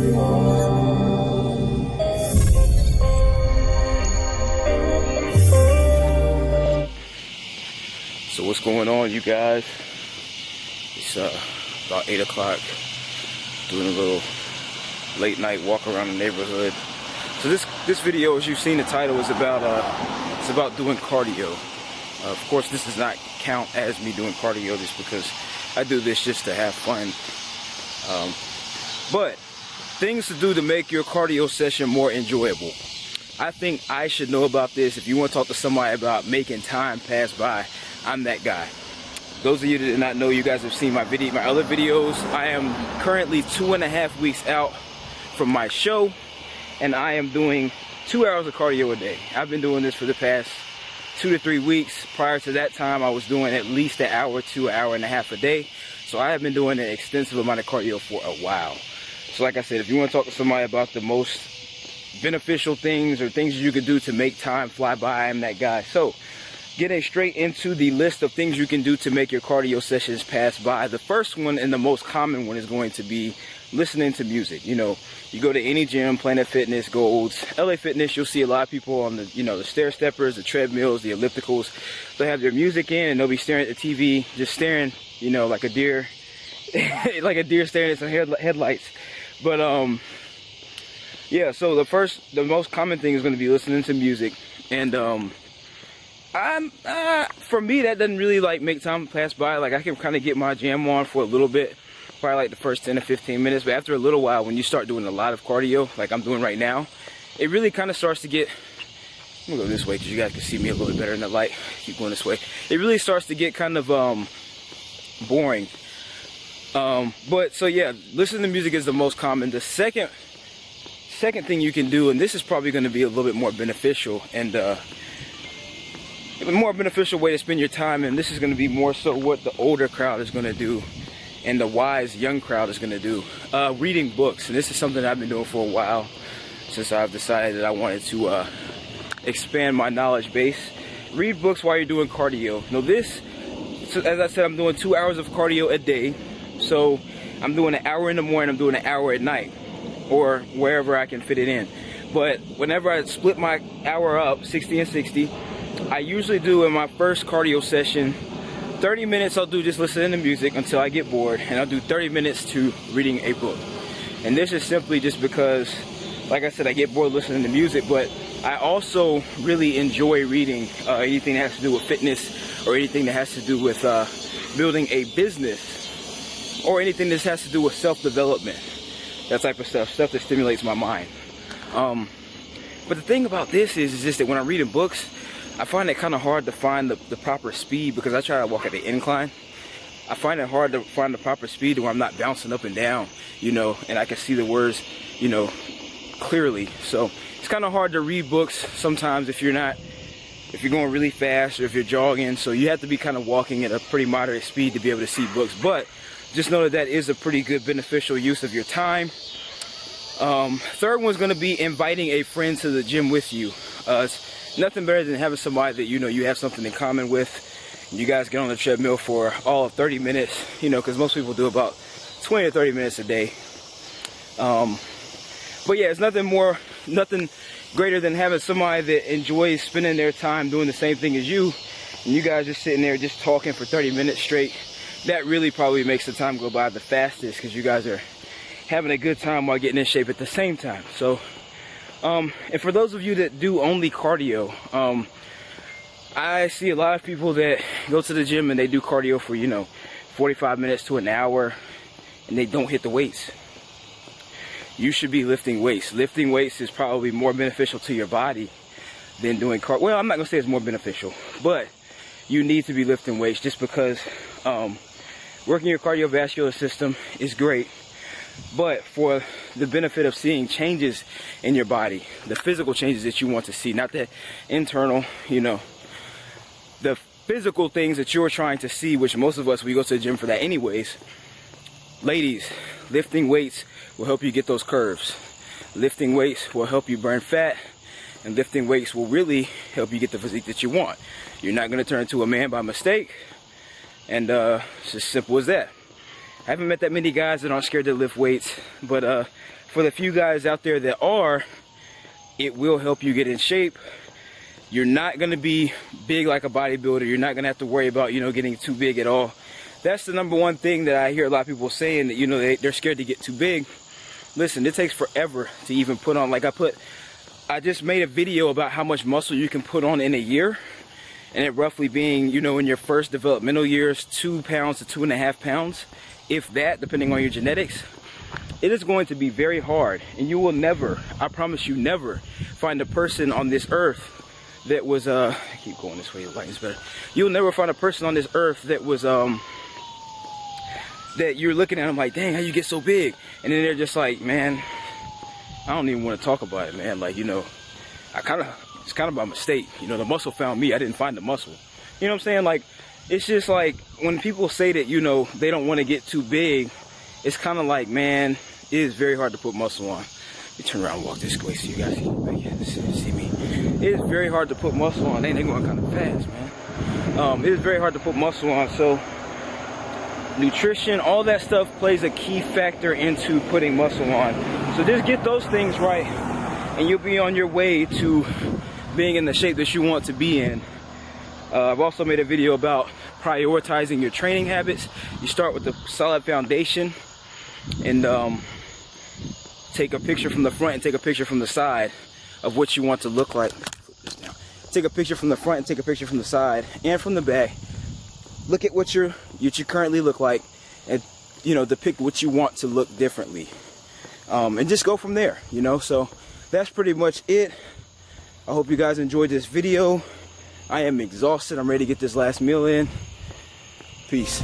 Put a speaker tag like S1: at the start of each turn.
S1: So what's going on, you guys? It's about 8 o'clock, doing a little late night walk around the neighborhood. So this video, as you've seen the title, is about it's about doing cardio. Of course, this does not count as me doing cardio just because I do this just to have fun. But things to do to make your cardio session more enjoyable. I think I should know about this. If you want to talk to somebody about making time pass by, I'm that guy. Those of you that did not know, you guys have seen my other videos. I am currently 2.5 weeks out from my show, and I am doing 2 hours of cardio a day. I've been doing this for the past 2 to 3 weeks. Prior to that time, I was doing at least an hour to an hour and a half a day. So I have been doing an extensive amount of cardio for a while. So like I said, if you want to talk to somebody about the most beneficial things or things you could do to make time fly by, I'm that guy. So getting straight into the list of things you can do to make your cardio sessions pass by. The first one and the most common one is going to be listening to music. You know, you go to any gym, Planet Fitness, Golds, LA Fitness, you'll see a lot of people on the, the stair steppers, the treadmills, the ellipticals. They'll have their music in and they'll be staring at the TV, just staring, like a deer, like a deer staring at some headlights. But yeah, so the most common thing is going to be listening to music. And for me, that doesn't really make time pass by. Like, I can kind of get my jam on for a little bit, probably like the first 10 to 15 minutes. But after a little while, when you start doing a lot of cardio, like I'm doing right now, it really kind of starts to get, I'm gonna go this way because you guys can see me a little bit better in the light. Keep going this way. It really starts to get kind of boring. But so yeah, listening to music is the most common. The second thing you can do, and this is probably going to be a little bit more beneficial and a more beneficial way to spend your time, and this is going to be more so what the older crowd is going to do and the wise young crowd is going to do. Reading books, and this is something I've been doing for a while since I've decided that I wanted to expand my knowledge base. Read books while you're doing cardio. Now so as I said, I'm doing 2 hours of cardio a day. So I'm doing an hour in the morning, I'm doing an hour at night, or wherever I can fit it in. But whenever I split my hour up, 60 and 60, I usually do in my first cardio session, 30 minutes I'll do just listening to music until I get bored, and I'll do 30 minutes to reading a book. And this is simply just because, like I said, I get bored listening to music, but I also really enjoy reading anything that has to do with fitness, or anything that has to do with building a business, or anything that has to do with self-development, that type of stuff that stimulates my mind. But the thing about this is just that when I'm reading books, I find it kind of hard to find the proper speed, because I try to walk at the incline. I find it hard to find the proper speed where I'm not bouncing up and down, and I can see the words, clearly. So it's kind of hard to read books sometimes if you're going really fast or if you're jogging. So you have to be kind of walking at a pretty moderate speed to be able to see books. But just know that is a pretty good beneficial use of your time. Third one's going to be inviting a friend to the gym with you. It's nothing better than having somebody that you have something in common with. You guys get on the treadmill for all of 30 minutes, because most people do about 20 or 30 minutes a day. But yeah, it's nothing greater than having somebody that enjoys spending their time doing the same thing as you, and you guys just sitting there just talking for 30 minutes straight. That really probably makes the time go by the fastest, because you guys are having a good time while getting in shape at the same time. So, and for those of you that do only cardio, I see a lot of people that go to the gym and they do cardio for, 45 minutes to an hour, and they don't hit the weights. You should be lifting weights. Lifting weights is probably more beneficial to your body than doing cardio. Well, I'm not going to say it's more beneficial, but you need to be lifting weights just because working your cardiovascular system is great, but for the benefit of seeing changes in your body, the physical changes that you want to see, not the internal, the physical things that you're trying to see, which most of us, we go to the gym for that anyways. Ladies, lifting weights will help you get those curves. Lifting weights will help you burn fat, and lifting weights will really help you get the physique that you want. You're not going to turn into a man by mistake, and it's as simple as that. I haven't met that many guys that aren't scared to lift weights, but for the few guys out there that are, it will help you get in shape. You're not gonna be big like a bodybuilder. You're not gonna have to worry about, you know, getting too big at all. That's the number one thing that I hear a lot of people saying, that, you know, they're scared to get too big. Listen, it takes forever to even put on, like I just made a video about how much muscle you can put on in a year, and it roughly being, you know, in your first developmental years, 2 pounds to 2.5 pounds, if that, depending on your genetics. It is going to be very hard, and you will never, I promise you, never find a person on this earth that was, I keep going this way, the lighting's better. You'll never find a person on this earth that was, that you're looking at them like, dang, how you get so big? And then they're just like, man, I don't even want to talk about it, man. Like, you know, it's kind of by mistake. You know, the muscle found me, I didn't find the muscle. You know what I'm saying? Like, it's just like, when people say that, you know, they don't want to get too big, it's kind of like, man, it is very hard to put muscle on. Let me turn around and walk this way so you guys can see me. It is very hard to put muscle on. They're going kind of fast, man. It is very hard to put muscle on. So nutrition, all that stuff plays a key factor into putting muscle on. So just get those things right, and you'll be on your way to being in the shape that you want to be in. I've also made a video about prioritizing your training habits. You start with a solid foundation, and take a picture from the front and take a picture from the side of what you want to look like. Flip this down. Take a picture from the front and take a picture from the side and from the back. Look at what you currently look like, and, you know, depict what you want to look differently, and just go from there, you know. So that's pretty much it. I hope you guys enjoyed this video. I am exhausted. I'm ready to get this last meal in. Peace.